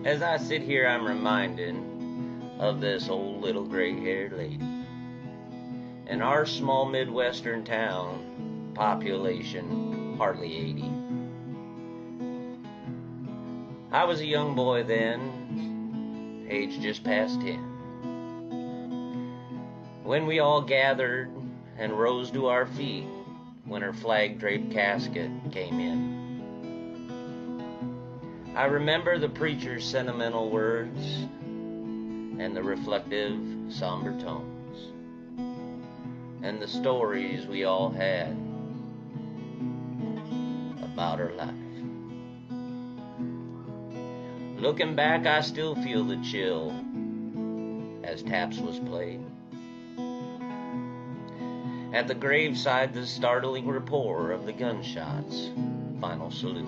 As I sit here, I'm reminded of this old little gray-haired lady. In our small Midwestern town, population hardly 80. I was a young boy then, age just past 10, when we all gathered and rose to our feet when her flag-draped casket came in. I remember the preacher's sentimental words and the reflective, somber tones, and the stories we all had about her life. Looking back, I still feel the chill as taps was played. At the graveside, the startling rapport of the gunshots, final salute.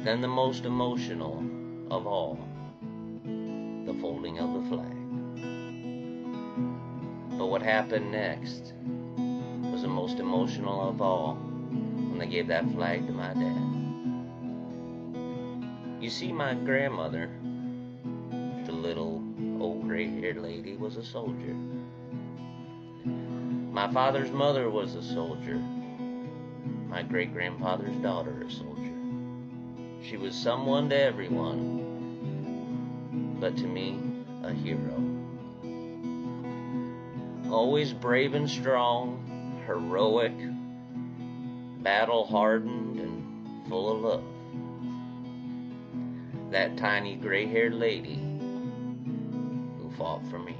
Then the most emotional of all, the folding of the flag. But what happened next was the most emotional of all when they gave that flag to my dad. You see, my grandmother, the little old gray-haired lady, was a soldier. My father's mother was a soldier. My great-grandfather's daughter a soldier. She was someone to everyone, but to me, a hero. Always brave and strong, heroic, battle-hardened, and full of love. That tiny gray-haired lady who fought for me.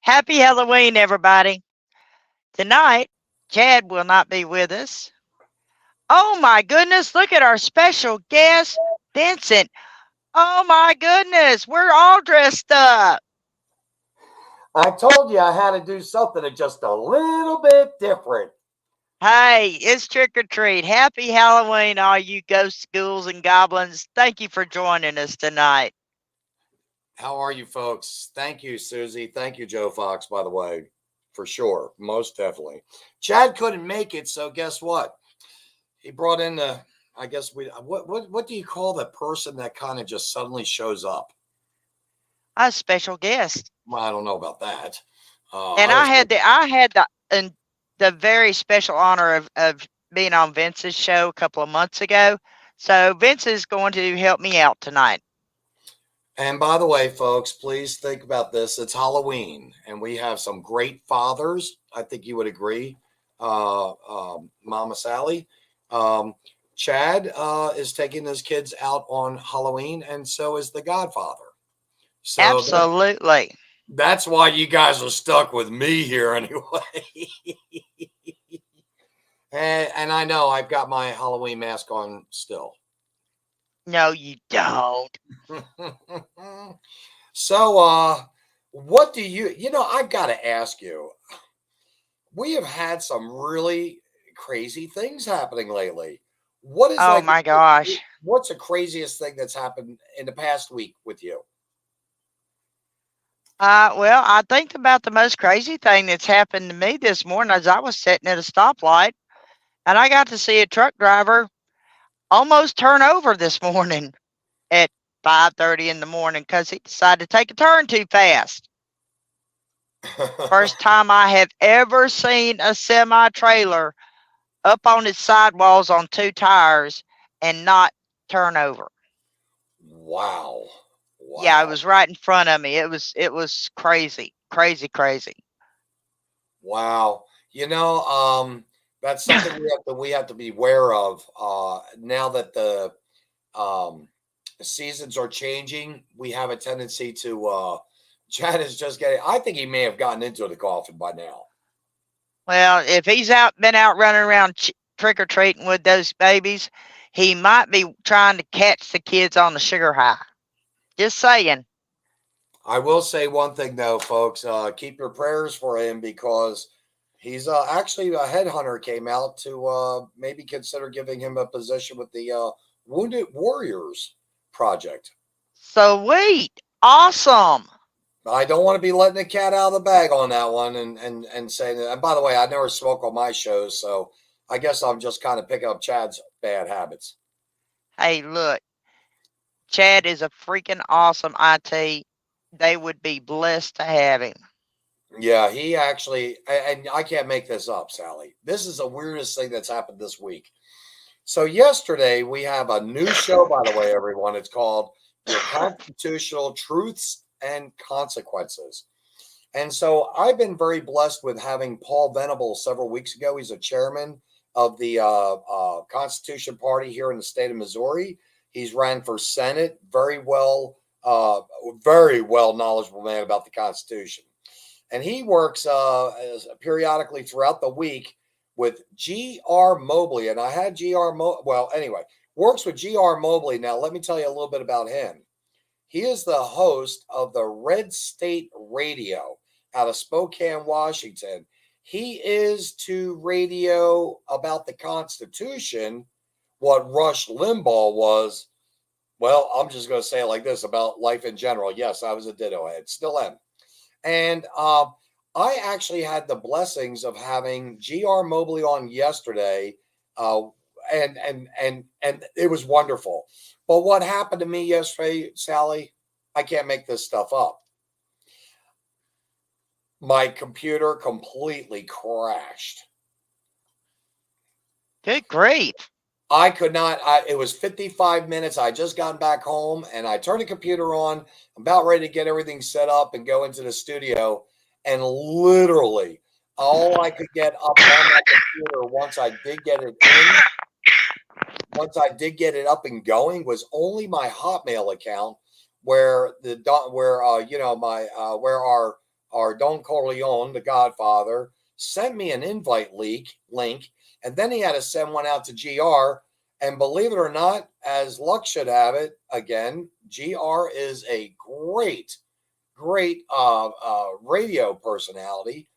Happy Halloween, everybody. Tonight, Chad will not be with us. Oh my goodness, look at our special guest, Vincent. Oh my goodness, we're all dressed up. I told you I had to do something that's just a little bit different. Hey, it's trick or treat. Happy Halloween, all you ghosts, ghouls, and goblins. Thank you for joining us tonight. How are you, folks? Thank you, Susie. Thank you, Joe Fox, by the way, for sure. Most definitely. Chad couldn't make it, so guess what? He brought in the, I guess what do you call the person that kind of just suddenly shows up? A special guest. Well, I don't know about that. And I had the very special honor of being on Vince's show a couple of months ago. So Vince is going to help me out tonight. And by the way, folks, please think about this. It's Halloween, and we have some great fathers. I think you would agree, Mama Sally. Um, Chad is taking his kids out on Halloween, and so is the Godfather. So Absolutely. that's why you guys are stuck with me here anyway. and I know I've got my Halloween mask on still. No, you don't. So, what do I've got to ask you. We have had some really crazy things happening lately. What is Oh my gosh. what's the craziest thing that's happened in the past week with you? Well, I think about the most crazy thing that's happened to me this morning as I was sitting at a stoplight and I got to see a truck driver almost turn over this morning at 5:30 in the morning because he decided to take a turn too fast. First time I have ever seen a semi trailer up on its sidewalls on two tires and not turn over. Wow. Yeah, it was right in front of me. It was crazy, crazy, crazy. Wow. That's something we have to be aware of. Now that the seasons are changing, we have a tendency to Chad is just getting, I think he may have gotten into the coffin by now. Well, if he's been out running around trick or treating with those babies, he might be trying to catch the kids on the sugar high. Just saying. I will say one thing though, folks. Keep your prayers for him because he's actually a headhunter came out to maybe consider giving him a position with the Wounded Warriors Project. Sweet. Awesome. I don't want to be letting the cat out of the bag on that one and saying that. And by the way, I never smoke on my shows, so I guess I'm just kind of picking up Chad's bad habits. Hey, look, Chad is a freaking awesome IT. They would be blessed to have him. Yeah, he actually, and I can't make this up, Sally. This is the weirdest thing that's happened this week. So yesterday we have a new show, by the way, everyone. It's called Your Constitutional Truths and Consequences. And so I've been very blessed with having Paul Venable several weeks ago. He's a chairman of the Constitution Party here in the state of Missouri. He's ran for Senate, very well knowledgeable man about the Constitution. And he works periodically throughout the week with G.R. Mobley. And I had works with G.R. Mobley. Now, let me tell you a little bit about him. He is the host of the Red State Radio out of Spokane, Washington. He is to radio about the Constitution what Rush Limbaugh was. Well, I'm just going to say it like this about life in general. Yes, I was a ditto head, still am. And I actually had the blessings of having G.R. Mobley on yesterday, and it was wonderful. But what happened to me yesterday, Sally? I can't make this stuff up. My computer completely crashed. Good grief. I could not. It was 55 minutes. I just gotten back home and I turned the computer on. I'm about ready to get everything set up and go into the studio. And literally, all I could get up on my computer once I did get it up and going was only my Hotmail account, where our Don Corleone, the Godfather, sent me an invite link. And then he had to send one out to GR. And believe it or not, as luck should have it, again, GR is a great radio personality.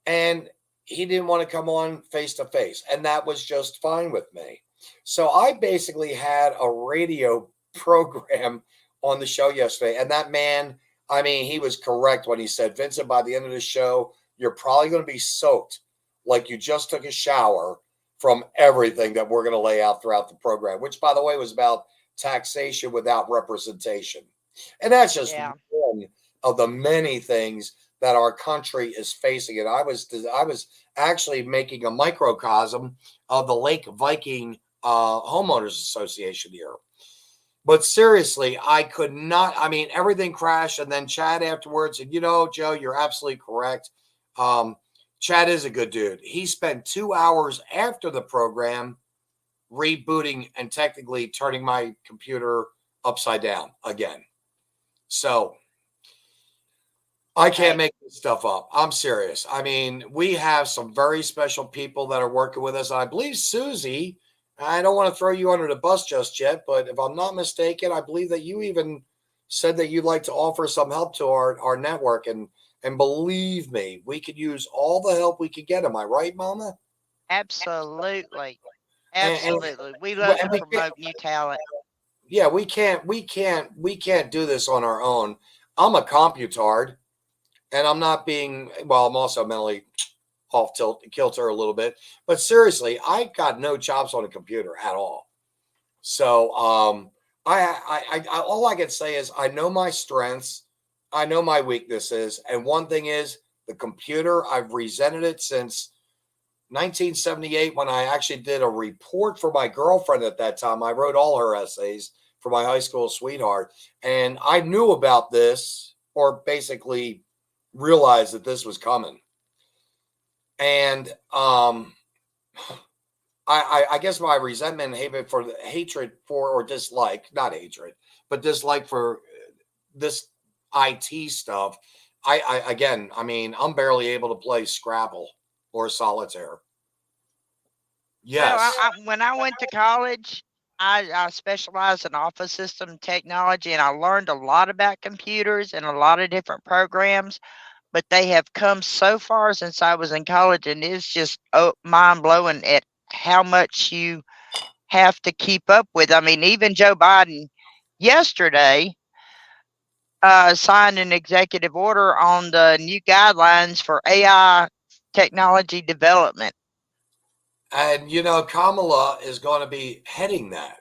And he didn't want to come on face to face. And that was just fine with me. So I basically had a radio program on the show yesterday. And that man, I mean, he was correct when he said, Vincent, by the end of the show, you're probably going to be soaked like you just took a shower from everything that we're going to lay out throughout the program, which, by the way, was about taxation without representation. And that's just one of the many things that our country is facing. And I was actually making a microcosm of the Lake Viking Homeowners Association here. But seriously, I could not. I mean, everything crashed, and then Chad afterwards said, Joe, you're absolutely correct. Chad is a good dude. He spent 2 hours after the program rebooting and technically turning my computer upside down again. So I can't make this stuff up. I'm serious. I mean, we have some very special people that are working with us. I believe Susie, I don't want to throw you under the bus just yet, but if I'm not mistaken, I believe that you even said that you'd like to offer some help to our network. And believe me, we could use all the help we could get. Am I right, Mama? Absolutely. And Absolutely. We love to promote new talent. yeah, we can't do this on our own. I'm a computard, and I'm not being, well, I'm also mentally off kilter a little bit, but seriously, I got no chops on a computer at all. So I all I can say is I know my strengths, I know my weaknesses, and one thing is the computer. I've resented it since 1978 when I actually did a report for my girlfriend at that time. I wrote all her essays for my high school sweetheart, and I knew about this, or basically realized that this was coming. And I guess my resentment, hatred for, or dislike, not hatred, but dislike for this IT stuff. I mean, I'm barely able to play Scrabble or Solitaire. Yes. Well, when I went to college, I specialized in office system technology, and I learned a lot about computers and a lot of different programs. But they have come so far since I was in college, and it's just mind blowing at how much you have to keep up with. I mean, even Joe Biden yesterday signed an executive order on the new guidelines for AI technology development. And, Kamala is going to be heading that.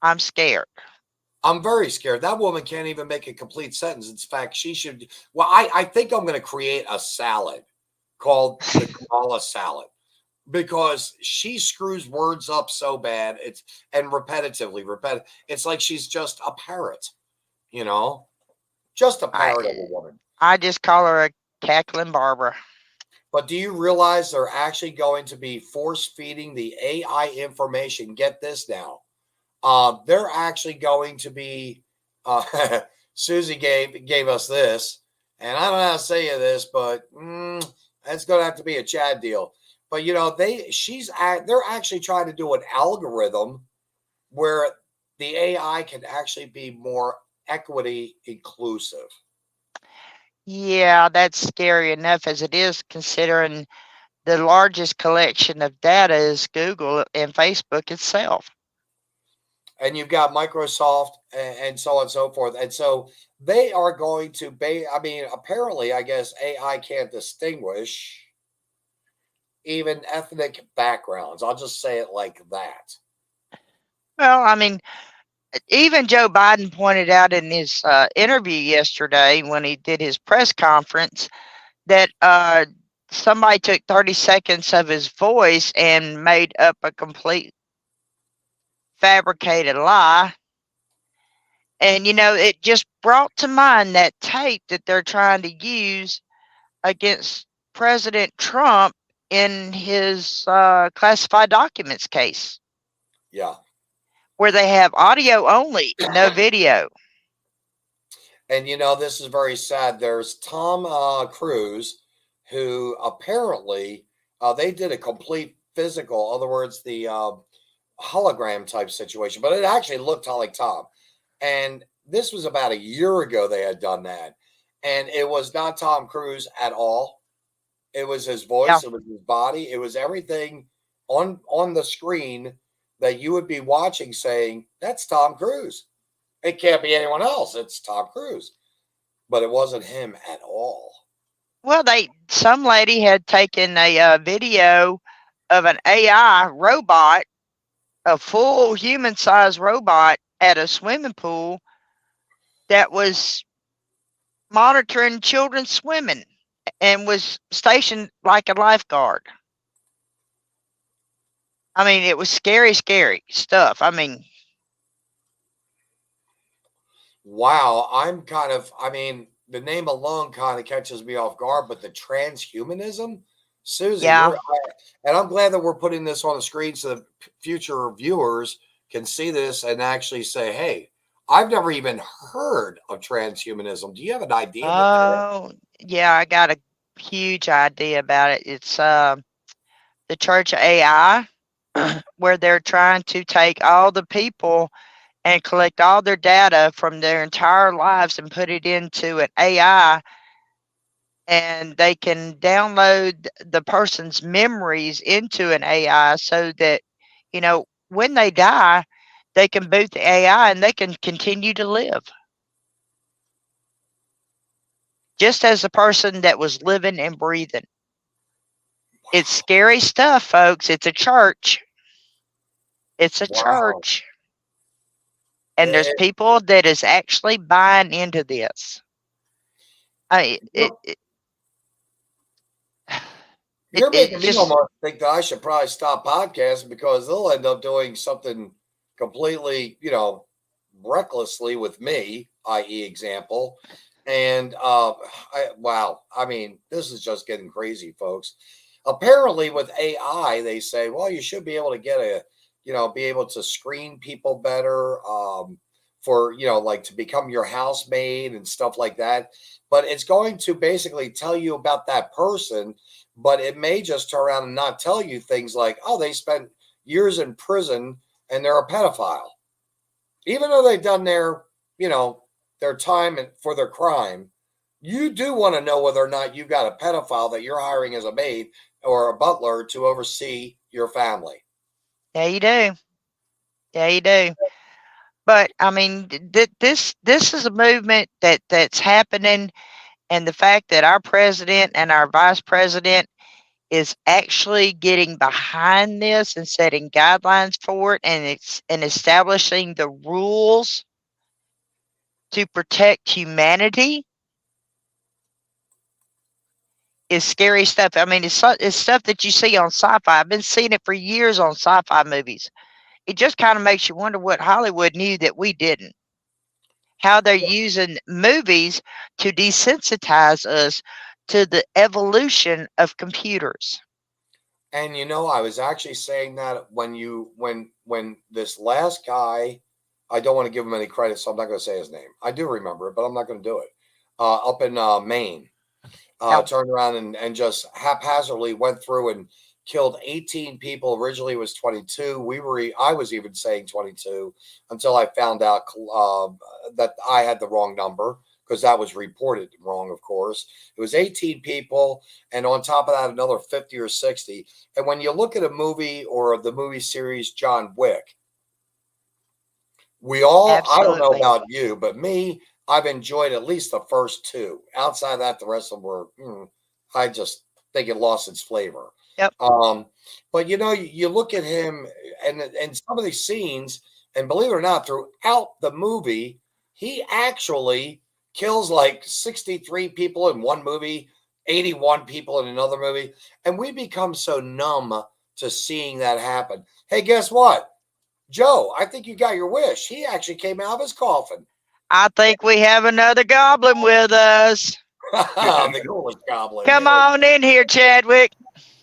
I'm scared. I'm very scared. That woman can't even make a complete sentence. In fact, she should. Well, I think I'm going to create a salad called the Kamala salad, because she screws words up so bad. And repetitively. It's like she's just a parrot, just a parrot of a woman. I just call her a cackling Barbara. But do you realize they're actually going to be force feeding the AI information? Get this now. They're actually going to be, Susie gave us this, and I don't know how to say this, but it's going to have to be a Chad deal. But they're actually trying to do an algorithm where the AI can actually be more equity inclusive. Yeah, that's scary enough as it is, considering the largest collection of data is Google and Facebook itself. And you've got Microsoft and so on and so forth. And so they are going to apparently, I guess AI can't distinguish even ethnic backgrounds. I'll just say it like that. Well, I mean, even Joe Biden pointed out in his interview yesterday when he did his press conference that somebody took 30 seconds of his voice and made up a complete fabricated lie. And, it just brought to mind that tape that they're trying to use against President Trump in his classified documents case. Yeah. Where they have audio only, no video. And, this is very sad. There's Tom Cruise, who apparently they did a complete physical, in other words, the hologram type situation, but it actually looked like Tom. And this was about a year ago they had done that. And it was not Tom Cruise at all. It was his voice. Yeah. It was his body. It was everything on the screen that you would be watching saying, that's Tom Cruise. It can't be anyone else. It's Tom Cruise. But it wasn't him at all. Well, some lady had taken a video of an AI robot, a full human-sized robot at a swimming pool that was monitoring children swimming and was stationed like a lifeguard. I mean, it was scary, scary stuff. I mean, wow. I mean, the name alone kind of catches me off guard, but the transhumanism, Susie, yeah. and I'm glad that we're putting this on the screen so that future viewers can see this and actually say, hey, I've never even heard of transhumanism. Do you have an idea what that is? Oh, yeah, I got a huge idea about it. It's the Church of AI, where they're trying to take all the people and collect all their data from their entire lives and put it into an AI, and they can download the person's memories into an AI so that, when they die, they can boot the AI and they can continue to live just as the person that was living and breathing. It's scary stuff, folks. It's a church. It's a Wow. church. And there's It- people that is actually buying into this. I mean, You're it making me just, almost think that I should probably stop podcasting because they'll end up doing something completely, recklessly with me, i.e., example. And wow, I mean, this is just getting crazy, folks. Apparently, with AI, they say, well, you should be able to get be able to screen people better for, like to become your housemaid and stuff like that. But it's going to basically tell you about that person, but it may just turn around and not tell you things like, oh, they spent years in prison and they're a pedophile. Even though they've done their time for their crime, you do want to know whether or not you've got a pedophile that you're hiring as a maid or a butler to oversee your family. yeah, you do. Yeah, you do. But I mean, this is a movement that's happening, and the fact that our president and our vice president is actually getting behind this and setting guidelines for it, and establishing the rules to protect humanity is scary stuff. I mean, it's stuff that you see on sci-fi. I've been seeing it for years on sci-fi movies. It just kind of makes you wonder what Hollywood knew that we didn't. How they're using movies to desensitize us to the evolution of computers. And I was actually saying that when this last guy, I don't want to give him any credit, so I'm not going to say his name. I do remember it, but I'm not going to do it. Up in Maine, Now, turned around and just haphazardly went through and killed 18 people. Originally, it was 22. I was even saying 22 until I found out that I had the wrong number because that was reported wrong, of course. It was 18 people, and on top of that, another 50 or 60. And when you look at a movie or the movie series John Wick, I don't know absolutely. about you, but me, I've enjoyed at least the first two. Outside of that, the rest of them were, I just think it lost its flavor. Yep. But you look at him and some of these scenes, and believe it or not, throughout the movie, he actually kills like 63 people in one movie, 81 people in another movie, and we become so numb to seeing that happen. Hey, guess what? Joe, I think you got your wish. He actually came out of his coffin. I think we have another goblin with us. The ghoulish goblin. Come on in here, Chadwick.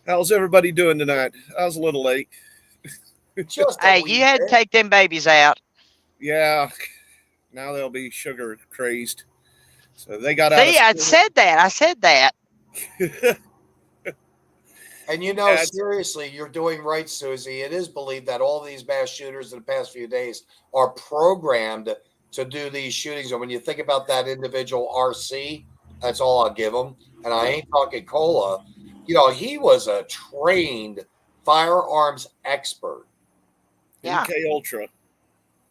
How's everybody doing tonight? I was a little late. Just a Hey, wee you had to bit. take them babies out. Yeah, now they'll be sugar crazed. So they got out See, of I school. said that. And Yeah, seriously, you're doing right, Susie. It is believed that all these mass shooters in the past few days are programmed to do these shootings. And when you think about that individual RC, that's all I'll give him. And I ain't talking cola. He was a trained firearms expert. Yeah. MK Ultra.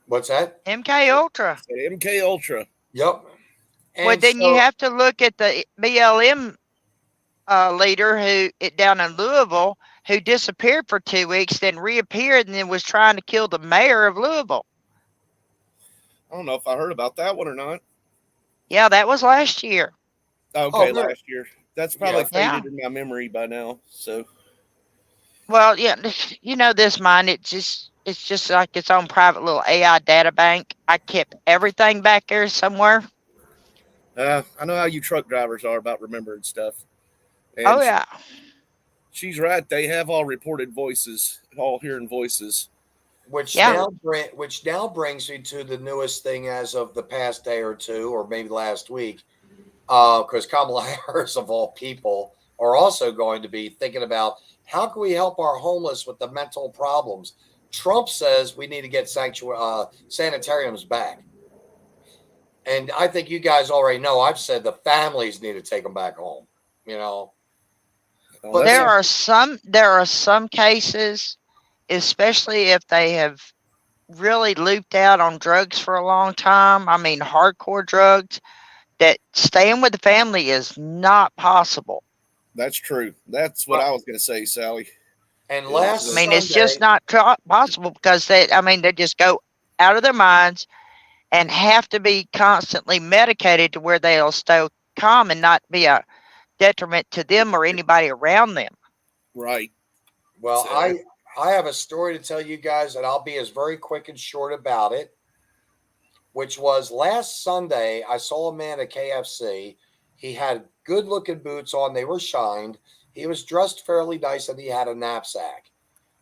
What's that? MK Ultra. MK Ultra. Yep. Well, And then you have to look at the BLM leader down in Louisville who disappeared for 2 weeks, then reappeared, and then was trying to kill the mayor of Louisville. I don't know if I heard about that one or not. Yeah, that was last year. Okay, there- last year. That's probably Yeah. faded in my memory by now. So Well, yeah, you know this mine. It's just like its own private little AI data bank. I kept everything back there somewhere. I know how you truck drivers are about remembering stuff. And Oh yeah. she's right. They have all reported voices, all hearing voices. which Yeah. now brings me to the newest thing as of the past day or two, or maybe last week, because Kamala Harris, of all people, are also going to be thinking about how can we help our homeless with the mental problems. Trump says we need to get sanitariums back. And I think you guys already know, I've said the families need to take them back home, you know. Well, But that's There are some cases, especially if they have really looped out on drugs for a long time. I mean, hardcore drugs, that staying with the family is not possible. that's true. That's what I was going to say, Sally. and I last I mean, it's Sunday, just not possible because they just go out of their minds and have to be constantly medicated to where they'll stay calm and not be a detriment to them or anybody around them. Right. well, So- I have a story to tell you guys, and I'll be as very quick and short about it. Which was last Sunday, I saw a man at KFC. He had good looking boots on, they were shined. He was dressed fairly nice, and he had a knapsack.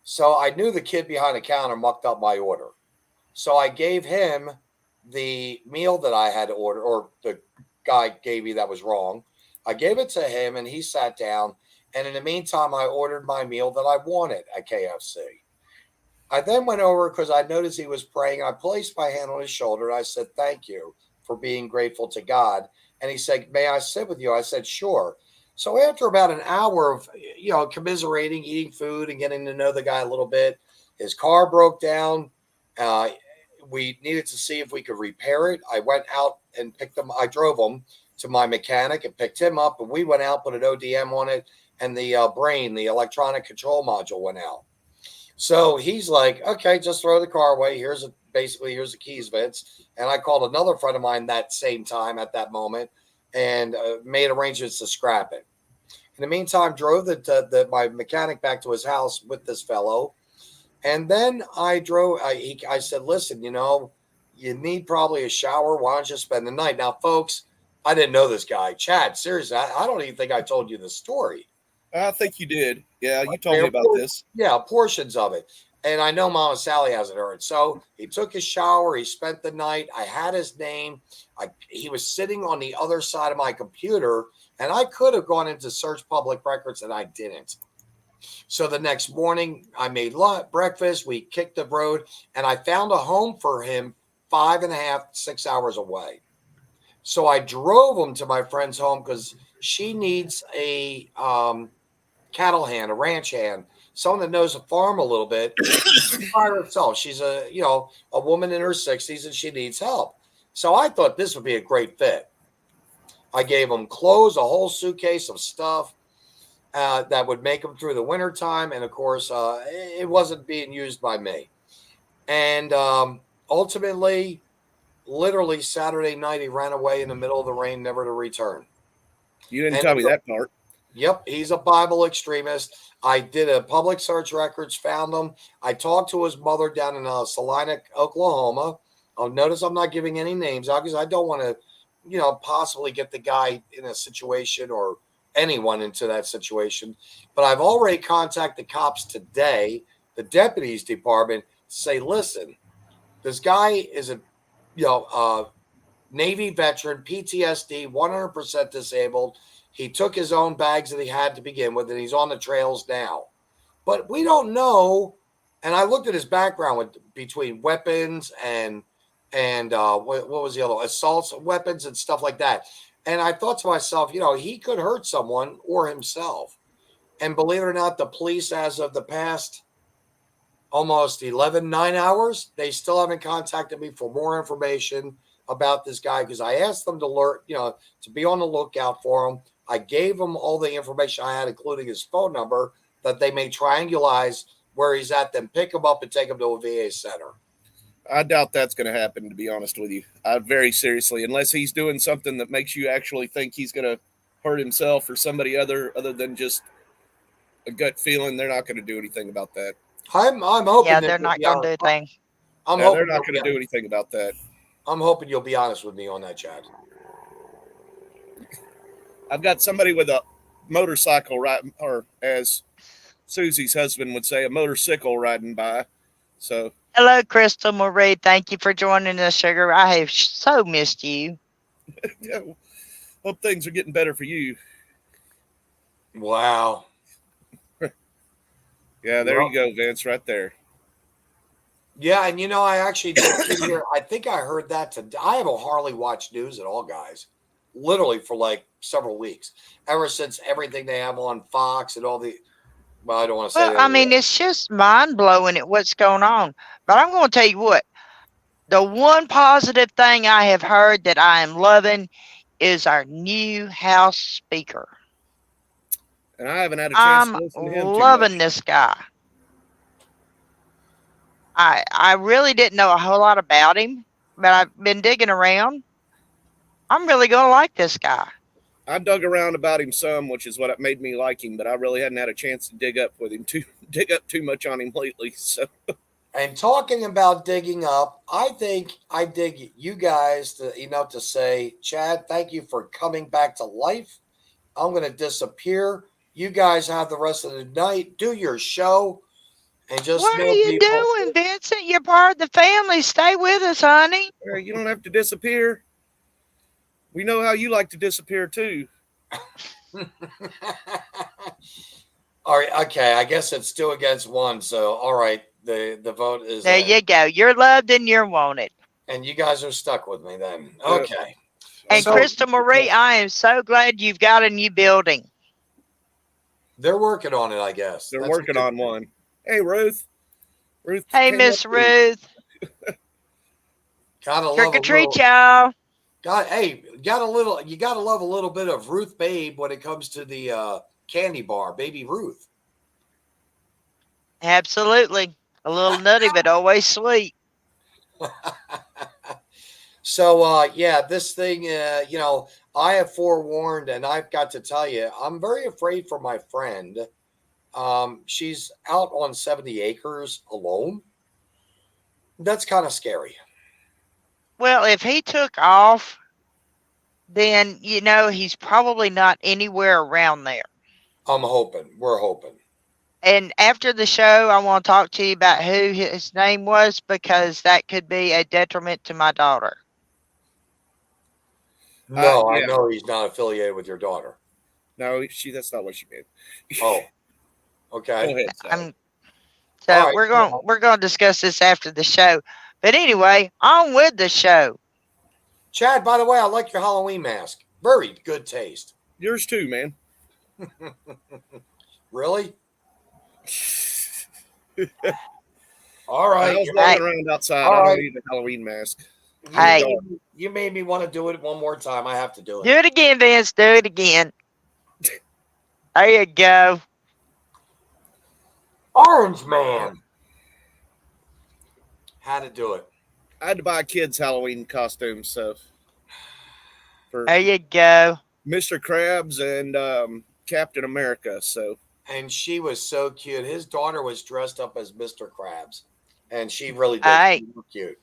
So I knew the kid behind the counter mucked up my order. So I gave him the meal that I had ordered, or the guy gave me that was wrong. I gave it to him, and he sat down. And in the meantime, I ordered my meal that I wanted at KFC. I then went over because I noticed he was praying. I placed my hand on his shoulder and I said, "Thank you for being grateful to God." And he said, "May I sit with you?" I said, "Sure." So after about an hour of commiserating, eating food, and getting to know the guy a little bit, his car broke down. Uh, we needed to see if we could repair it. I went out and picked him. I drove him to my mechanic and picked him up, and we went out, put an ODM on it, and the the electronic control module went out. So he's like, "Okay, just throw the car away. Here's the keys, Vince." And I called another friend of mine that same time at that moment and made arrangements to scrap it. In the meantime, drove my mechanic back to his house with this fellow. And then I said, "Listen, you need probably a shower. Why don't you spend the night?" Now, folks, I didn't know this guy. Chad, seriously, I don't even think I told you the story. I think you did. Yeah, you told me about this. Yeah, portions of it. And I know Mama Sally hasn't heard. So he took his shower. He spent the night. I had his name. He was sitting on the other side of my computer, and I could have gone into search public records, and I didn't. So the next morning, I made breakfast. We kicked the road, and I found a home for him 5.5, 6 hours away. So I drove him to my friend's home because she needs a cattle hand, a ranch hand, someone that knows the farm a little bit by herself. She's a woman in her 60s and she needs help. So I thought this would be a great fit. I gave him clothes, a whole suitcase of stuff that would make him through the wintertime. And of course, it wasn't being used by me. And ultimately, literally Saturday night, he ran away in the middle of the rain, never to return. You didn't tell me that part. Yep, he's a Bible extremist. I did a public search records, found him. I talked to his mother down in Salina, Oklahoma. Notice I'm not giving any names out because I don't want to, possibly get the guy in a situation or anyone into that situation. But I've already contacted the cops today, the deputies department, to say, "Listen, this guy is a, Navy veteran, PTSD, 100% disabled. He took his own bags that he had to begin with, and he's on the trails now. But we don't know." And I looked at his background between weapons and what was the other, assaults, weapons and stuff like that. And I thought to myself, he could hurt someone or himself. And believe it or not, the police, as of the past almost 9 hours, they still haven't contacted me for more information about this guy because I asked them to be on the lookout for him. I gave them all the information I had, including his phone number, that they may triangulize where he's at, then pick him up and take him to a VA center. I doubt that's going to happen, to be honest with you. Very seriously, unless he's doing something that makes you actually think he's going to hurt himself or somebody other than just a gut feeling, they're not going to do anything about that. I'm hoping Yeah, that they're you'll not be going to honest. do a thing. I'm No, they're hoping not going to do anything about that. I'm hoping you'll be honest with me on that, Chad. I've got somebody with a motorcycle riding, or as Susie's husband would say, a motorcycle riding by. So, Hello, Crystal Marie. Thank you for joining us, sugar. I have so missed you. yeah, hope things are getting better for you. Wow. Yeah, there you go, Vince, right there. Yeah, and I actually did hear. I think I heard that today. I haven't hardly watched news at all, guys. Literally for like several weeks, ever since everything they have on Fox and all the. Well, I don't want to say Well, that. I mean, it's just mind blowing at what's going on. But I'm going to tell you what. The one positive thing I have heard that I am loving is our new House Speaker. And I haven't had a chance I'm to listen to him too loving much. this guy. I really didn't know a whole lot about him, but I've been digging around. I'm really going to like this guy. I dug around about him some, which is what made me like him, but I really hadn't had a chance to dig up too much on him lately. So, And talking about digging up, I think I dig you guys to say, Chad, thank you for coming back to life. I'm going to disappear. You guys have the rest of the night. Do your show. And just What are know you people. doing, Vincent? You're part of the family. Stay with us, honey. you don't have to disappear. We know how you like to disappear too. All right. Okay. I guess it's 2 against 1. So, all right. The vote is There in. you go. You're loved and you're wanted. And you guys are stuck with me then. Okay. And So- Crystal Marie, I am so glad you've got a new building. They're working on it, I guess. They're That's working good. on one. Hey, Ruth. Ruth. Hey, came Miss up to you. Ruth. Gotta love Trick a or treat, little. y'all. You gotta love a little bit of Ruth Babe when it comes to the candy bar, Baby Ruth. Absolutely. A little nutty, but always sweet. So this thing, I have forewarned, and I've got to tell you, I'm very afraid for my friend. She's out on 70 acres alone. That's kind of scary. Well, if he took off, then, he's probably not anywhere around there. I'm hoping. We're hoping. And after the show, I want to talk to you about who his name was, because that could be a detriment to my daughter. No, yeah. I know he's not affiliated with your daughter. No, that's not what she meant. Oh, okay. Go ahead, Sally. So All right. we're going to discuss this after the show. But anyway, on with the show. Chad, by the way, I like your Halloween mask. Very good taste. Yours too, man. Really? All right. I was You walking around outside. All I right. don't need a Halloween mask. Hey. You made me want to do it one more time. I have to do it. Do it again, Vince. Do it again. There you go. Orange Man. How to do it. I had to buy kids' Halloween costumes, so for There you go. Mr. Krabs and Captain America. So, And she was so cute. His daughter was dressed up as Mr. Krabs, and she really did. Hey. She looked cute.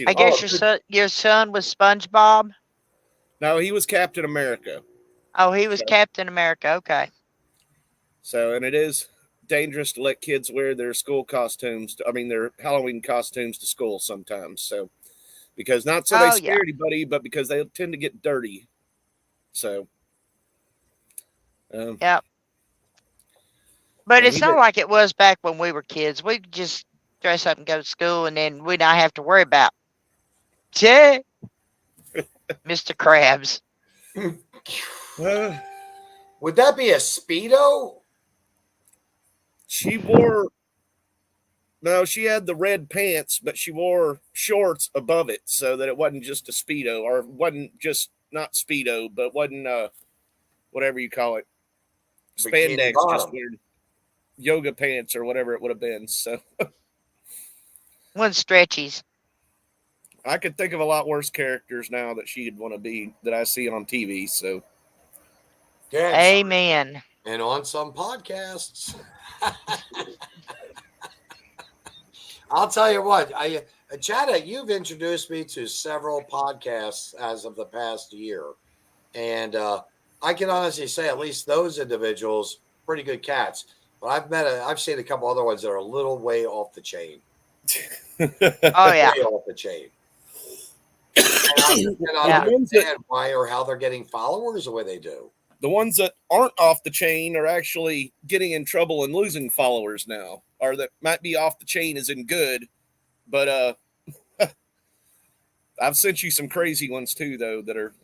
I guess your son was SpongeBob. No, he was Captain America. Oh, he was Captain America. Okay. So, and it is dangerous to let kids wear their school costumes. Their Halloween costumes to school sometimes. So, because not so they scare anybody, but because they tend to get dirty. So, yep. But it's not like it was back when we were kids. We could just dress up and go to school, and then we not have to worry about Mr. Krabs. Would that be a Speedo? She had the red pants, but she wore shorts above it so that it wasn't just a Speedo, or wasn't just not Speedo, but wasn't whatever you call it. Spandex, just weird yoga pants or whatever it would have been. So One stretchies. I could think of a lot worse characters now that she'd want to be that I see on TV. So, yeah, Amen. and on some podcasts. I'll tell you what, Chad, you've introduced me to several podcasts as of the past year, and I can honestly say at least those individuals, pretty good cats. But I've seen a couple other ones that are a little way off the chain. Oh yeah, Way off the chain. And I don't understand why or how they're getting followers the way they do. The ones that aren't off the chain are actually getting in trouble and losing followers now, or that might be off the chain as in good. But I've sent you some crazy ones too, though, that are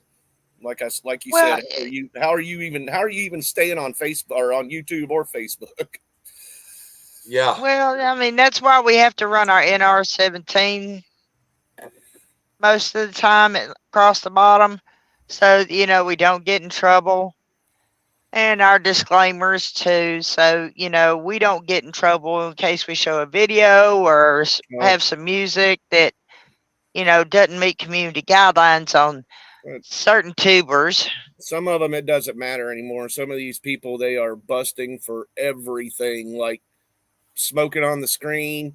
like you said. How are you even staying on Facebook or on YouTube or Facebook? Yeah. Well, I mean, that's why we have to run our NR-17 most of the time across the bottom, so we don't get in trouble, and our disclaimers too, so we don't get in trouble in case we show a video or have some music that doesn't meet community guidelines on certain tubers. Some of them it doesn't matter anymore. Some of these people, they are busting for everything, like smoking on the screen,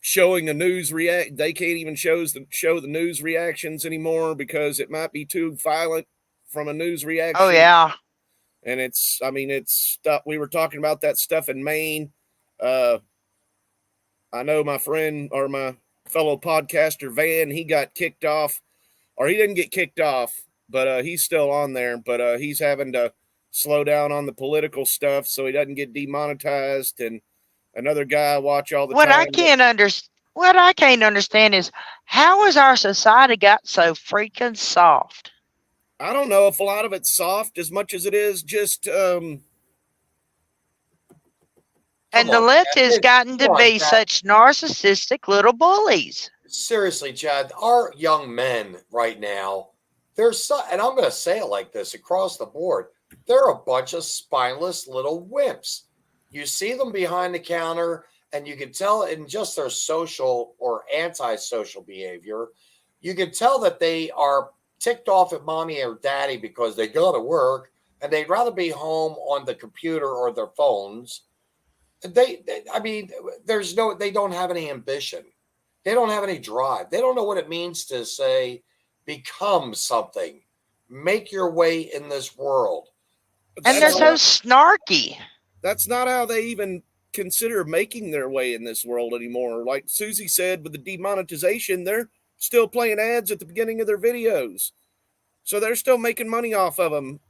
showing the news they can't even show the news reactions anymore because it might be too violent from a news reaction. Oh yeah. And it's stuff. We were talking about that stuff in Maine. I know my friend or my fellow podcaster Van, he got kicked off, or he didn't get kicked off, but he's still on there, but he's having to slow down on the political stuff so he doesn't get demonetized. And another guy I watch all the time. What I can't understand is how has our society got so freaking soft? I don't know if a lot of it's soft as much as it is just and the left has gotten to be such narcissistic little bullies. Seriously, Chad, our young men right now, and I'm going to say it like this across the board, they're a bunch of spineless little wimps. You see them behind the counter, and you can tell in just their social or antisocial behavior, you can tell that they are ticked off at mommy or daddy because they go to work and they'd rather be home on the computer or their phones. They don't have any ambition. They don't have any drive. They don't know what it means to say, become something, make your way in this world. And they're so snarky. That's not how they even consider making their way in this world anymore. Like Susie said, with the demonetization, they're still playing ads at the beginning of their videos. So they're still making money off of them.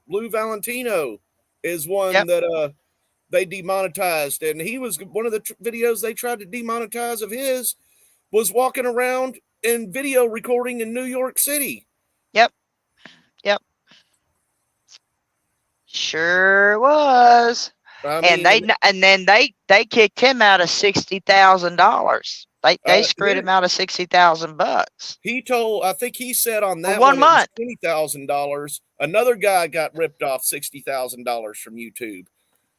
Lou Valentino is one that they demonetized. And he was one of the videos they tried to demonetize of his was walking around and video recording in New York City. Yep. Sure was. And then they kicked him out of $60,000. They screwed him out of $60,000. He told, I think he said on that one month, $20,000. Another guy got ripped off $60,000 from YouTube.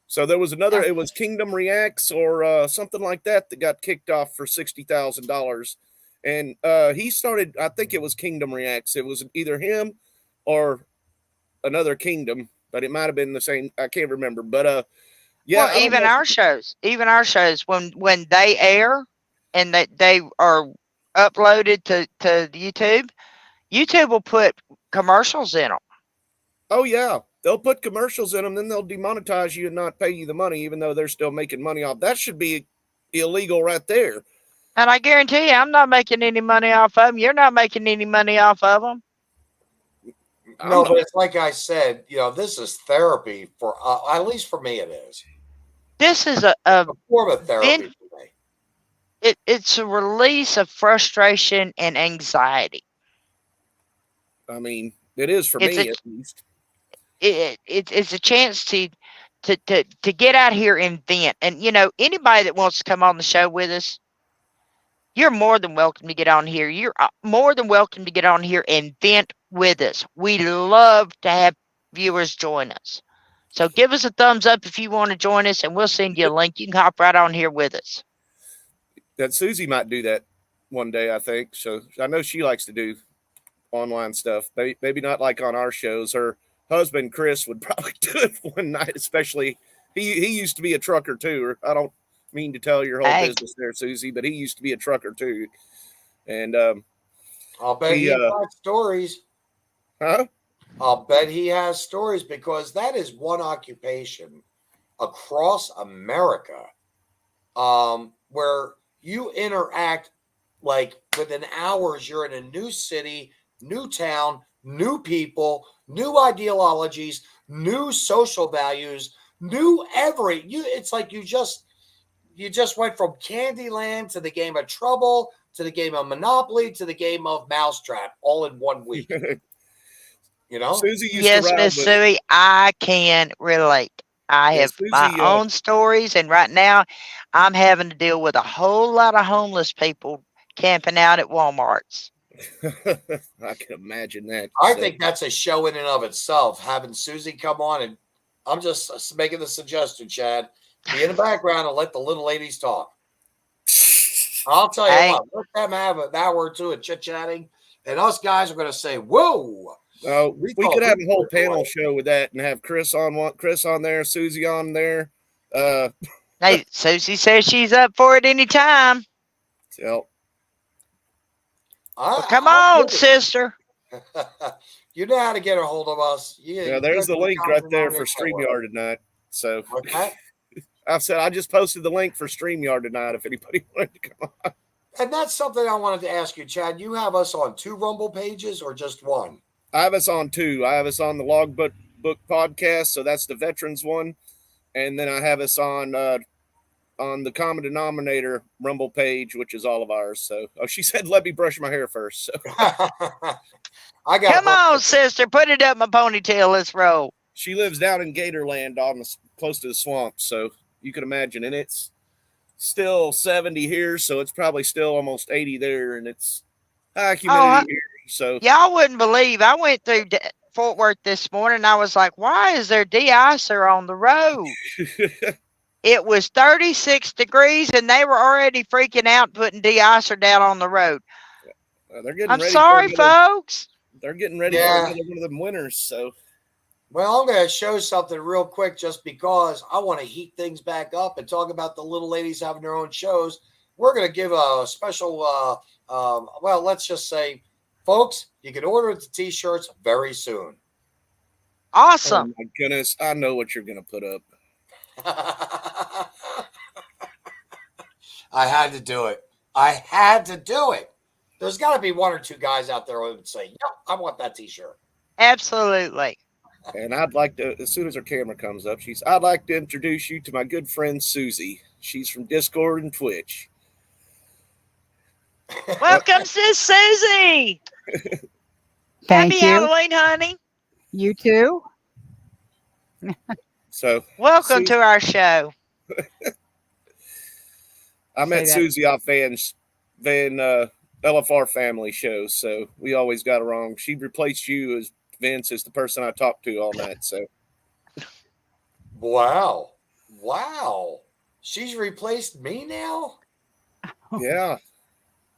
So there was another. It was Kingdom Reacts or something like that got kicked off for $60,000. And he started. I think it was Kingdom Reacts. It was either him or another Kingdom, but it might have been the same. I can't remember. But yeah. Well, even our shows, when they air and that they are uploaded to YouTube, YouTube will put commercials in them. Oh yeah, they'll put commercials in them, then they'll demonetize you and not pay you the money, even though they're still making money off. That should be illegal right there. And I guarantee you, I'm not making any money off of them. You're not making any money off of them. No, but it's like I said, this is therapy for, at least for me, it is. This is a form of therapy for me. It's a release of frustration and anxiety. I mean, it is for me at least. It's a chance to get out here and vent. And anybody that wants to come on the show with us, you're more than welcome to get on here. You're more than welcome to get on here and vent with us. We love to have viewers join us. So give us a thumbs up if you want to join us, and we'll send you a link. You can hop right on here with us. that Susie might do that one day, I think. So I know she likes to do online stuff. Maybe not like on our shows. Her husband, Chris, would probably do it one night, especially he used to be a trucker too. I don't mean to tell your whole business there, Susie, but he used to be a trucker too. And I'll bet he has stories. Huh? I'll bet he has stories because that is one occupation across America where you interact like within hours. You're in a new city, new town, new people, new ideologies, new social values, new it's like you just went from Candyland to the game of Trouble to the game of Monopoly to the game of Mousetrap all in 1 week. You know, Susie used yes, Miss Susie, I can relate. I have my own stories, and right now I'm having to deal with a whole lot of homeless people camping out at Walmarts. I can imagine that. I think that's a show in and of itself, having Susie come on, and I'm just making the suggestion, Chad. Be in the background and let the little ladies talk. I'll tell you what, let them have an hour or two of chit-chatting, and us guys are going to say, whoa. We could have a whole panel show with that and have Chris on there, Susie on there. Hey, Susie says she's up for it anytime. So, well, come on, sister. You know how to get a hold of us. Yeah, there's the link right there for StreamYard tonight. So, okay. I've said I just posted the link for StreamYard tonight if anybody wanted to come on. And that's something I wanted to ask you, Chad. You have us on 2 Rumble pages or just one? I have us on 2. I have us on the Logbook podcast, so that's the veterans one, and then I have us on the Common Denominator Rumble page, which is all of ours. So, she said, "Let me brush my hair first." So, I got. Come on, sister, put it up my ponytail. Let's roll. She lives down in Gatorland, close to the swamp, so you can imagine, and it's still 70 here, so it's probably still almost 80 there, and it's high humidity here. So y'all wouldn't believe, I went through Fort Worth this morning. I was like, why is there de-icer on the road? It was 36 degrees and they were already freaking out putting de-icer down on the road. They're getting I'm ready sorry, folks. They're getting ready for another one of them winters. So, well, I'm going to show something real quick just because I want to heat things back up and talk about the little ladies having their own shows. We're going to give a special, well, let's just say, folks, you can order the T-shirts very soon. Awesome. Oh my goodness, I know what you're going to put up. I had to do it. There's got to be 1 or 2 guys out there who would say, "Yep, I want that T-shirt." Absolutely. And I'd like to, as soon as her camera comes up, I'd like to introduce you to my good friend Susie. She's from Discord and Twitch. Welcome, Sis Susie. Happy Halloween, honey. You too. So welcome to our show. I met Susie off Van LFR family show, so we always got along. She replaced you as Vince as the person I talked to all night. So wow, she's replaced me now. Yeah.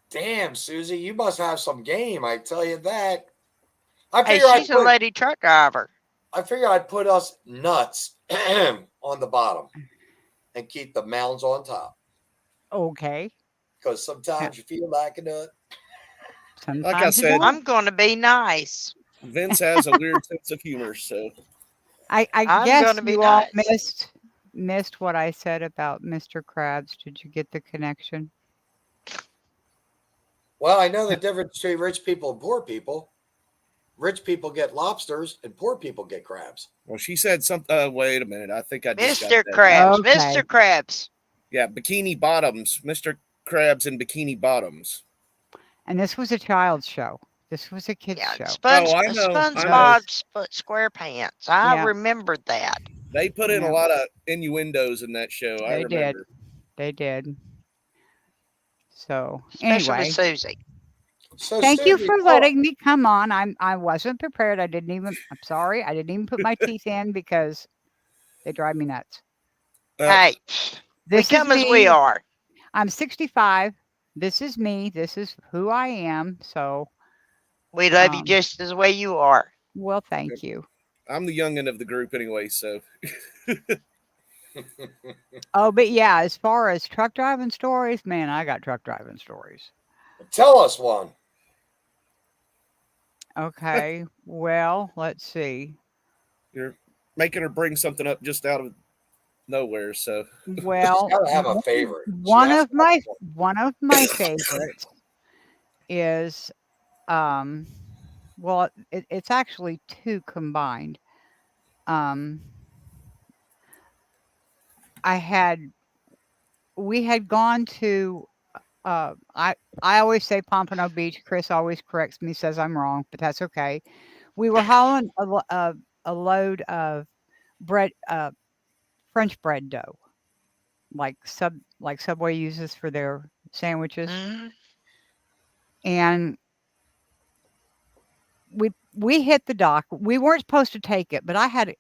Damn, Susie, you must have some game. I tell you that. She's a lady truck driver. I figured I'd put us nuts on the bottom and keep the mounds on top. Okay. Because sometimes you feel like a nut. Sometimes like I said, I'm going to be nice. Vince has a weird sense of humor, so I guess you all missed what I said about Mr. Krabs. Did you get the connection? Well, I know the difference between rich people and poor people. Rich people get lobsters and poor people get crabs. Well, she said something. Wait a minute. I think I just Mr. Krabs. Okay. Mr. Krabs. Yeah, Bikini Bottoms. Mr. Krabs and Bikini Bottoms. And this was a child's show. This was a kid's show. SpongeBob SquarePants. I remembered that. They put in a lot of innuendos in that show. I remember. They did. So especially anyway, Susie. So thank you for letting me come on. I wasn't prepared. I'm sorry. I didn't even put my teeth in because they drive me nuts. Hey, we come as we are. I'm 65. This is me. This is who I am. So we love you just the way you are. Well, thank you. I'm the youngin' of the group anyway, so. Oh, but yeah, as far as truck driving stories, man, I got truck driving stories. Tell us one. Okay. Well, let's see. You're making her bring something up just out of nowhere, so. Well, She's gotta have a favorite. One of my favorites is well, it's actually two combined. We had gone to I always say Pompano Beach. Chris always corrects me, says I'm wrong, but that's okay. We were hauling a load of bread, French bread dough, like Subway uses for their sandwiches, and we hit the dock. We weren't supposed to take it, but I had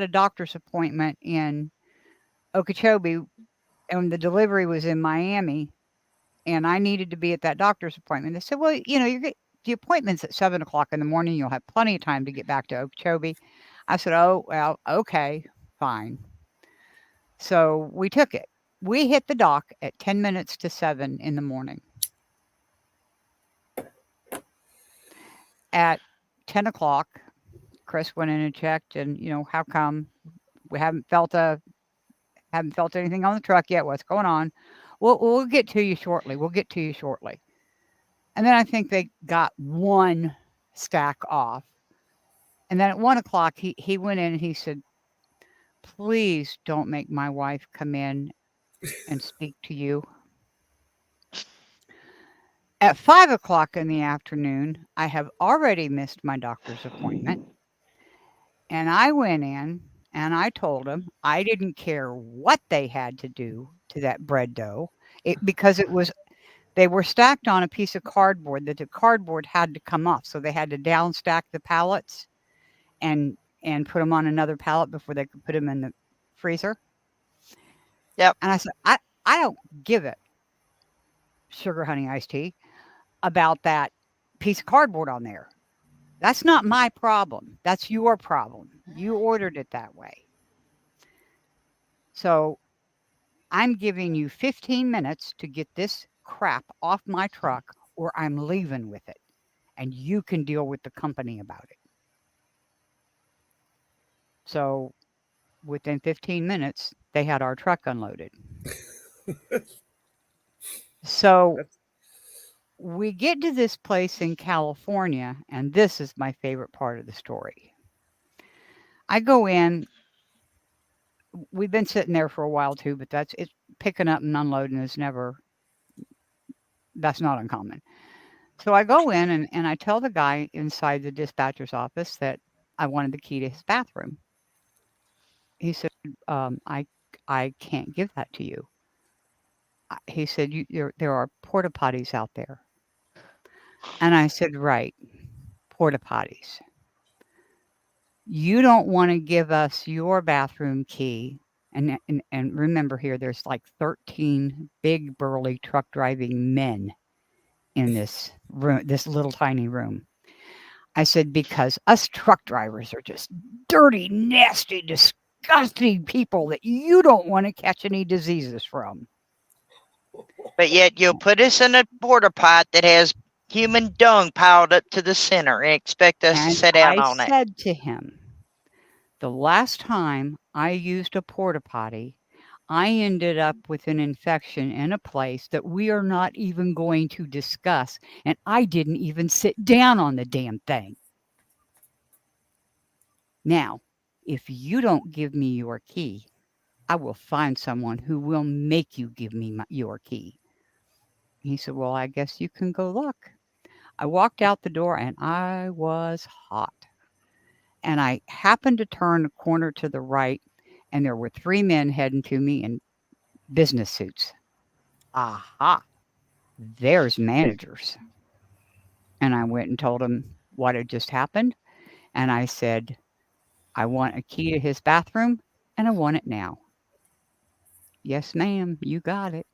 a doctor's appointment in Okeechobee, and the delivery was in Miami, and I needed to be at that doctor's appointment. They said, "Well, the appointment's at 7:00 in the morning. You'll have plenty of time to get back to Okeechobee." I said, "Oh, well, okay, fine." So we took it. We hit the dock at 10 minutes to 7 in the morning. At 10 o'clock, Chris went in and checked, and how come we haven't felt anything on the truck yet? What's going on? We'll get to you shortly. And then I think they got one stack off. And then at 1 o'clock, he went in and he said, "Please don't make my wife come in and speak to you." At 5 o'clock in the afternoon, I have already missed my doctor's appointment. And I went in and I told them I didn't care what they had to do to that bread dough, because they were stacked on a piece of cardboard that the cardboard had to come off. So they had to down stack the pallets and put them on another pallet before they could put them in the freezer. Yep. And I said, I don't give it, sugar honey iced tea, about that piece of cardboard on there. That's not my problem. That's your problem. You ordered it that way. So I'm giving you 15 minutes to get this crap off my truck, or I'm leaving with it. And you can deal with the company about it. So within 15 minutes, they had our truck unloaded. So we get to this place in California, and this is my favorite part of the story. I go in. We've been sitting there for a while too, but it's picking up and unloading is that's not uncommon. So I go in and I tell the guy inside the dispatcher's office that I wanted the key to his bathroom. He said, I can't give that to you. He said, there are porta potties out there. And I said, right, porta potties. You don't want to give us your bathroom key. And remember here, there's like 13 big, burly truck driving men in this room, this little tiny room. I said, because us truck drivers are just dirty, nasty, disgusting people that you don't want to catch any diseases from. But yet you'll put us in a porta pot that has human dung piled up to the center and expect us to sit down on it. I said to him, the last time I used a porta potty, I ended up with an infection in a place that we are not even going to discuss, and I didn't even sit down on the damn thing. Now, if you don't give me your key, I will find someone who will make you give me your key. He said, well, I guess you can go look. I walked out the door and I was hot. And I happened to turn a corner to the right, and there were 3 men heading to me in business suits. Aha, there's managers. And I went and told them what had just happened. And I said, I want a key to his bathroom, and I want it now. Yes, ma'am, you got it.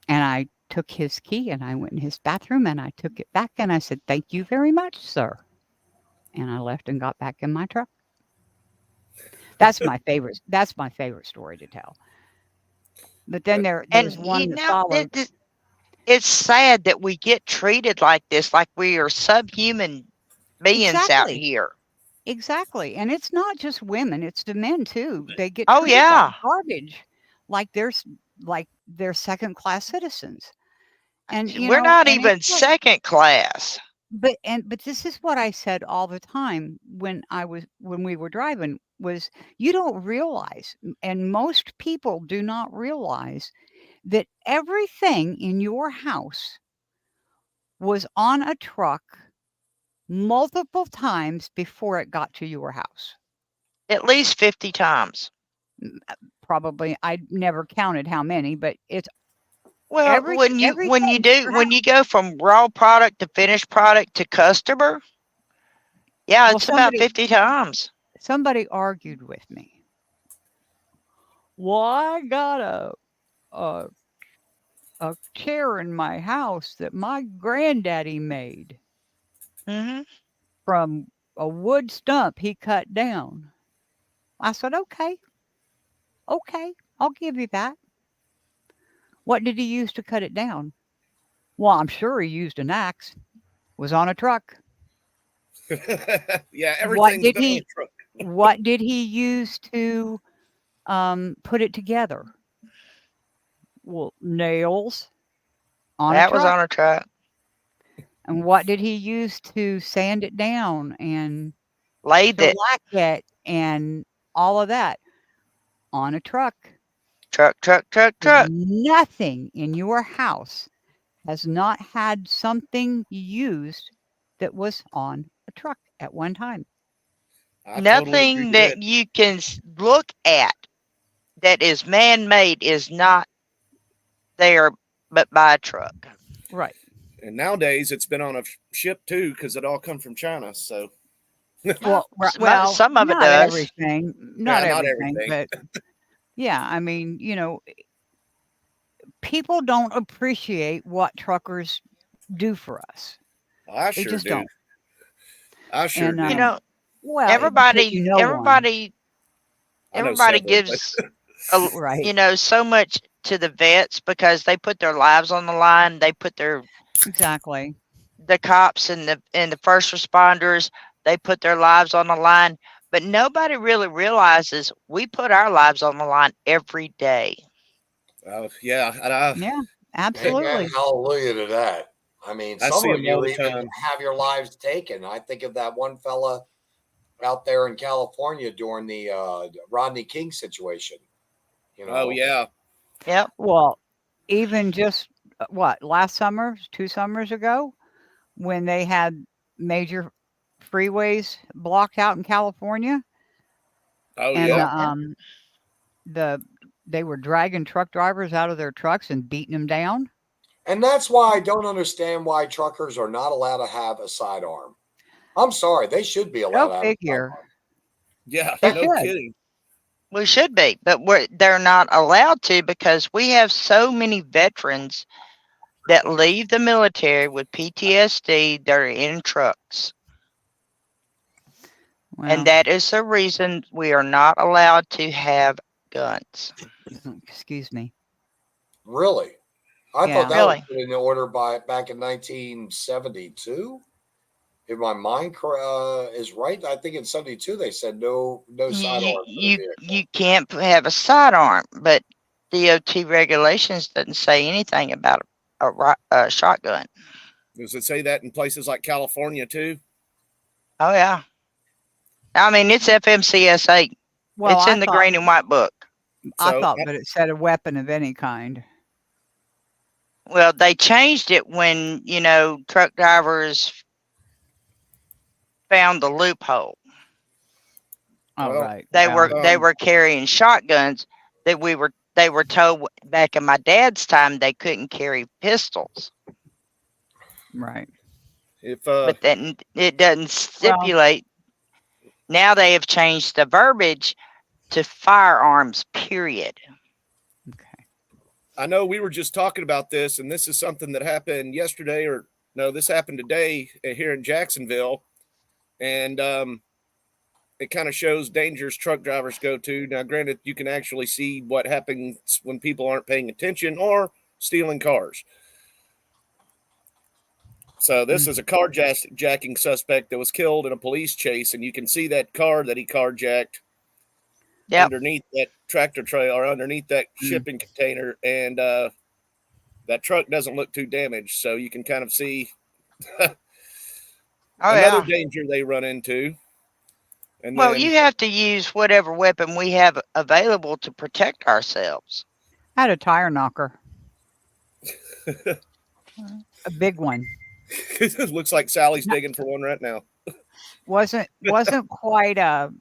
And I took his key and I went in his bathroom and I took it back and I said, "Thank you very much, sir." And I left and got back in my truck. That's my favorite. That's my favorite story to tell. But then there's And one that followed. it's sad that we get treated like this, like we are subhuman beings out Exactly. here. Exactly. And it's not just women, it's the men too. They get Oh, treated yeah. like garbage, like they're second class citizens. And We're not and even it's like, second class. but this is what I said all the time when we were driving was you don't realize, and most people do not realize that everything in your house was on a truck multiple times before it got to your house. At least 50 times. Probably I never counted how many, but it's Well, everything in your when you go from raw product to finished product to customer, yeah, Well, it's about 50 times. somebody argued with me. Well, I got a chair in my house that my granddaddy made Hmm. from a wood stump he cut down. I said, okay, I'll give you that. What did he use to cut it down? Well, I'm sure he used an axe. Was on a truck. Yeah, What everything's did been on he a truck. what did he use to put it together? Well, nails on a That was truck. on a truck. And what did he use to sand it down and Lathe it. shellac it and all of that? On a truck. Truck. Nothing in your house has not had something used that was on a truck at one time. I totally agree Nothing with that you can look at that is man-made is not there but by a truck. Right. And nowadays it's been on a ship too because it all come from China. So Well, Some of it not does. everything. Not Yeah, not everything, everything. but yeah, I mean, people don't appreciate what truckers do for us. I They sure just do. don't. I sure And do. You know, well, because everybody you know one. everybody I know everybody several, gives Right. so much to the vets because they put their lives on the line. They put Exactly. the cops and the first responders, they put their lives on the line, but nobody really realizes we put our lives on the line every day. Yeah, and Yeah, Amen. absolutely. Hallelujah to that. I mean, I some see of 'em all you the even time. have your lives taken. I think of that one fella out there in California during the Rodney King situation. Oh yeah. Yep. Well, even just last summer, 2 summers ago, when they had major freeways blocked out in California Oh and yeah. they were dragging truck drivers out of their trucks and beating them down. And that's why I don't understand why truckers are not allowed to have a sidearm. I'm sorry, they should be allowed Go to have a figure. sidearm. Yeah. They No should. kidding. We should be, but they're not allowed to because we have so many veterans that leave the military with PTSD. They're in trucks. Well, And that is the reason we are not allowed to have guns. excuse me. Really? I Yeah. thought that Really? was put in order back in 1972. If my mind is right, I think in 72 they said no sidearms for the vehicle. You can't have a sidearm, but DOT regulations doesn't say anything about a shotgun. Does it say that in places like California too? Oh yeah. I mean, it's FMCSA. Well, It's in the green and white book. I So- thought that it said a weapon of any kind. Well, they changed it when, truck drivers found the loophole. All Well, right. They well, were carrying shotguns that they were told back in my dad's time they couldn't carry pistols. right. If But then it doesn't stipulate. Now they have changed the verbiage to firearms, period. Okay. I know we were just talking about this, and this is something that happened yesterday, or no, this happened today here in Jacksonville. And it kind of shows dangers truck drivers go to. Now, granted, you can actually see what happens when people aren't paying attention or stealing cars. So this is a carjacking suspect that was killed in a police chase, and you can see that car that he carjacked underneath that tractor trailer or underneath that shipping container, and that truck doesn't look too damaged, so you can kind of see another danger they run into. And well, you have to use whatever weapon we have available to protect ourselves. I had a tire knocker, a big one. It looks like Sally's digging for one right now. Wasn't quite a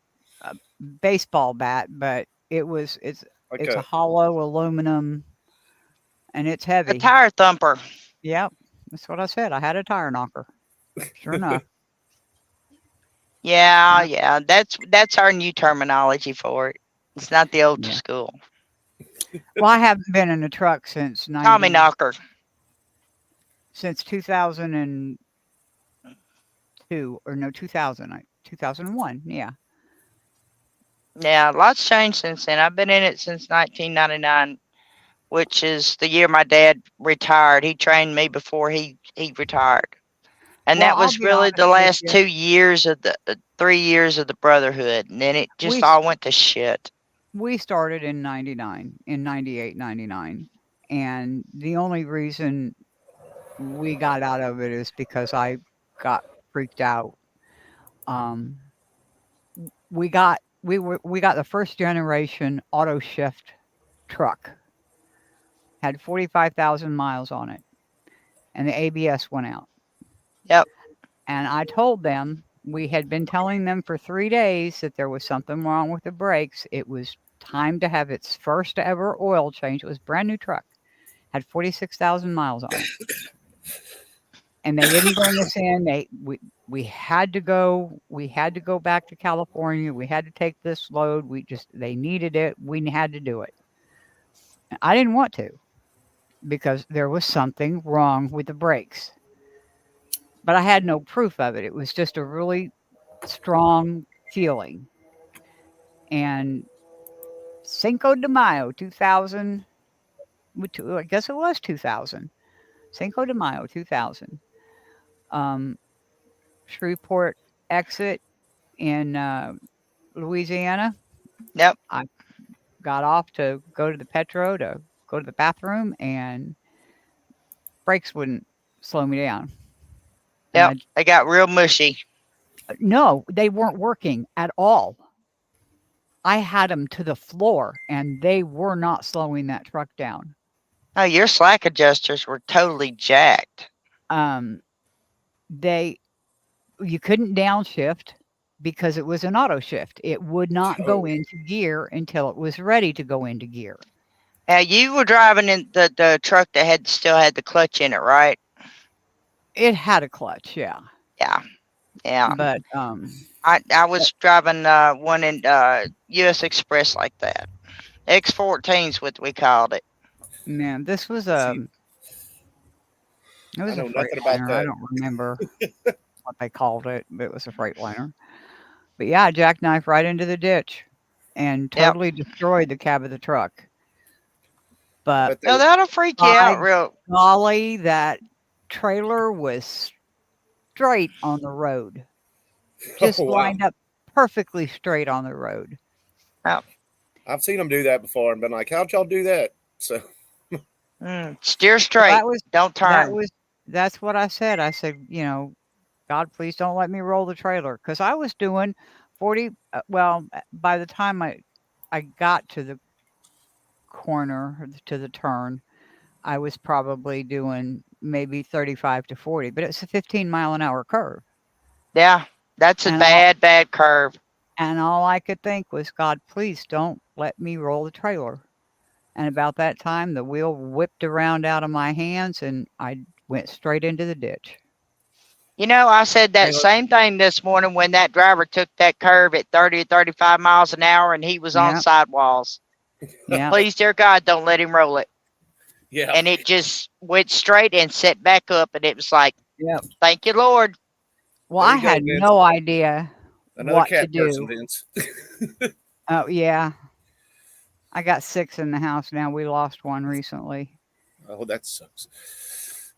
baseball bat, but it's a hollow aluminum, and it's heavy. A tire thumper. Yep, that's what I said. I had a tire knocker. Sure enough. Yeah, that's our new terminology for it. It's not the old school. Well, I haven't been in a truck since Tommy knocker. Since 2002 or no 2001. Yeah. Yeah, lots changed since then. I've been in it since 1999, which is the year my dad retired. He trained me before he retired. And that was really the last 2 years of the 3 years of the brotherhood. And then it just all went to shit. We started in 99, in 98, 99. And the only reason we got out of it is because I got freaked out. We got the first generation auto shift truck. Had 45,000 miles on it. And the ABS went out. Yep. And I told them, we had been telling them for 3 days that there was something wrong with the brakes. It was time to have its first ever oil change. It was a brand new truck. Had 46,000 miles on it. And they didn't bring us in. We had to go back to California. We had to take this load. They needed it. We had to do it. I didn't want to, because there was something wrong with the brakes. But I had no proof of it. It was just a really strong feeling. And Cinco de Mayo 2000, I guess it was 2000. Cinco de Mayo 2000. Shreveport exit in Louisiana. Yep. I got off to go to the Petro to go to the bathroom, and brakes wouldn't slow me down. Yep, they got real mushy. No, they weren't working at all. I had them to the floor, and they were not slowing that truck down. Oh, your slack adjusters were totally jacked. You couldn't downshift because it was an auto shift. It would not go into gear until it was ready to go into gear. Now, you were driving in the truck that still had the clutch in it, right? It had a clutch, yeah. Yeah. But I was driving one in US Express like that. X14's what we called it. Man, this was it was a Freightliner. I don't remember what they called it, but it was a Freightliner. But yeah, I jackknifed right into the ditch and totally destroyed the cab of the truck. But no, that'll freak you out real. Golly, that trailer was straight on the road. Just lined up perfectly straight on the road. Oh. I've seen them do that before and been like, how'd y'all do that? So steer straight. Don't turn. That's what I said. I said, God, please don't let me roll the trailer. Because I was doing 40. By the time I got to the corner, to the turn, I was probably doing maybe 35 to 40. But it's a 15-mile-an-hour curve. Yeah, that's a bad curve. And all I could think was, God, please don't let me roll the trailer. And about that time, the wheel whipped around out of my hands, and I went straight into the ditch. I said that same thing this morning when that driver took that curve at 30 or 35 miles an hour, and he was on sidewalls. Yeah. Please, dear God, don't let him roll it. Yeah. And it just went straight and set back up. And it was like, Yep. thank you, Lord. Well, There I you go, had Vince. no idea Another what to cat person, do. Vince. Oh, yeah. I got 6 in the house now. We lost one recently. Oh, that sucks.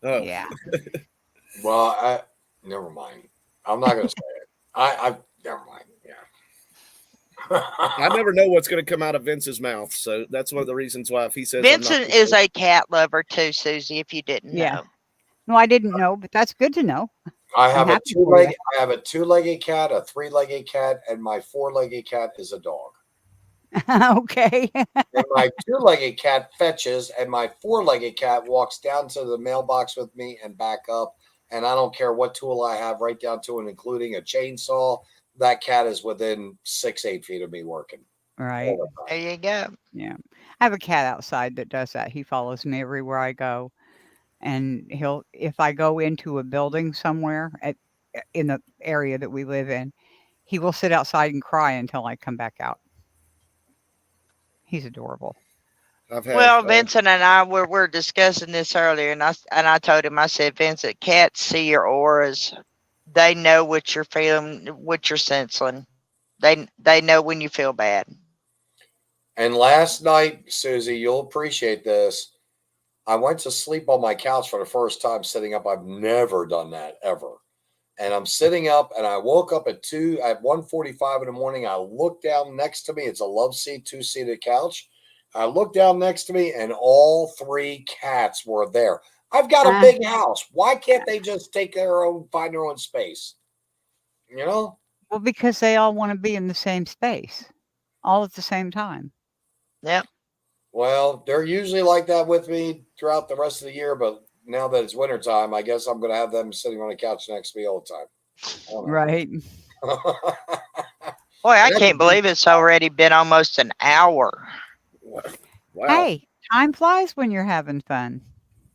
Oh, Yeah. Well, never mind. I'm not going to say it. I never mind. Yeah. I never know what's going to come out of Vince's mouth, so that's one of the reasons why if he says Vincent I'm not is a cat lover too, Susie, if you didn't Yeah. know. No, I didn't know, but that's good to know. I have a happy for two-legged, I have a two-legged cat, a three-legged cat, and my four-legged cat is a dog. Okay. And my two-legged cat fetches, and my four-legged cat walks down to the mailbox with me and back up. And I don't care what tool I have, right down to and including a chainsaw. That cat is within 6-8 feet of me working. Right. There you go. Yeah. I have a cat outside that does that. He follows me everywhere I go. And if I go into a building somewhere in the area that we live in, he will sit outside and cry until I come back out. He's adorable. Well, Vincent and I were discussing this earlier, and I told him, I said, Vincent, cats see your auras. They know what you're feeling, what you're sensing. They know when you feel bad. And last night, Susie, you'll appreciate this. I went to sleep on my couch for the first time sitting up. I've never done that ever. And I'm sitting up, and I woke up at 1:45 in the morning. I looked down next to me. It's a love seat, 2-seated couch. I looked down next to me, and all 3 cats were there. I've got a big house. Why can't they just find their own space? You know? Well, because they all want to be in the same space, all at the same time. Yep. Well, they're usually like that with me throughout the rest of the year, but now that it's wintertime, I guess I'm going to have them sitting on the couch next to me all the time. Right. Boy, I can't believe it's already been almost an hour. Wow. Hey, time flies when you're having fun.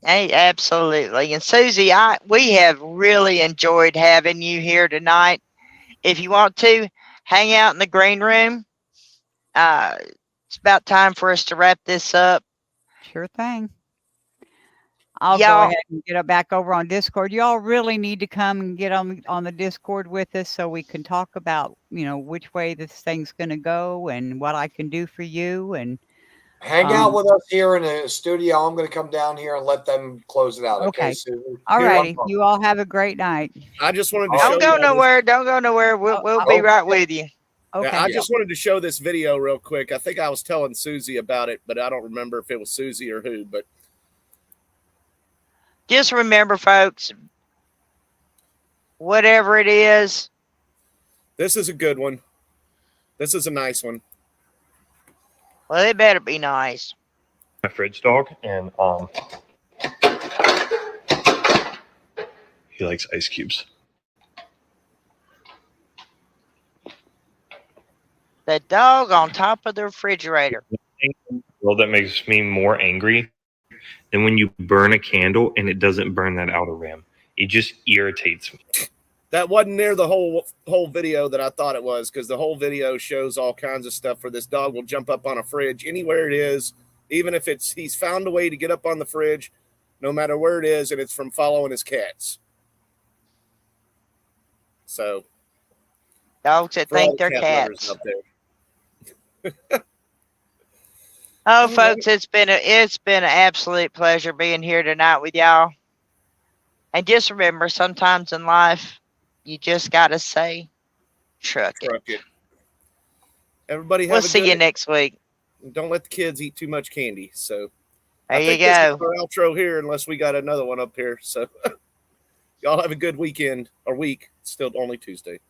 Hey, absolutely. And Susie, we have really enjoyed having you here tonight. If you want to hang out in the green room, it's about time for us to wrap this up. Sure thing. I'll go ahead and get back over on Discord. Y'all really need to come and get on the Discord with us so we can talk about, which way this thing's going to go and what I can do for you. And hang out with us here in the studio. I'm going to come down here and let them close it out. Okay, Susan? All righty. You all have a great night. I just wanted to Don't go nowhere. Don't go nowhere. We'll be right with you. Okay. I just wanted to show this video real quick. I think I was telling Susie about it, but I don't remember if it was Susie or who. But just remember, folks, whatever it is, this is a good one. This is a nice one. Well, it better be nice. My fridge dog, and he likes ice cubes. The dog on top of the refrigerator. Well, that makes me more angry than when you burn a candle and it doesn't burn that outer rim. It just irritates me. That wasn't near the whole video that I thought it was, because the whole video shows all kinds of stuff where this dog will jump up on a fridge anywhere it is, even if he's found a way to get up on the fridge, no matter where it is, and it's from following his cats. So dogs that think they're cats. Oh, folks, it's been an absolute pleasure being here tonight with y'all. And just remember, sometimes in life, you just gotta say, truck it. Everybody, we'll see you next week. Don't let the kids eat too much candy. So there you go. This is our outro here, unless we got another one up here. So y'all have a good weekend or week. It's still only Tuesday.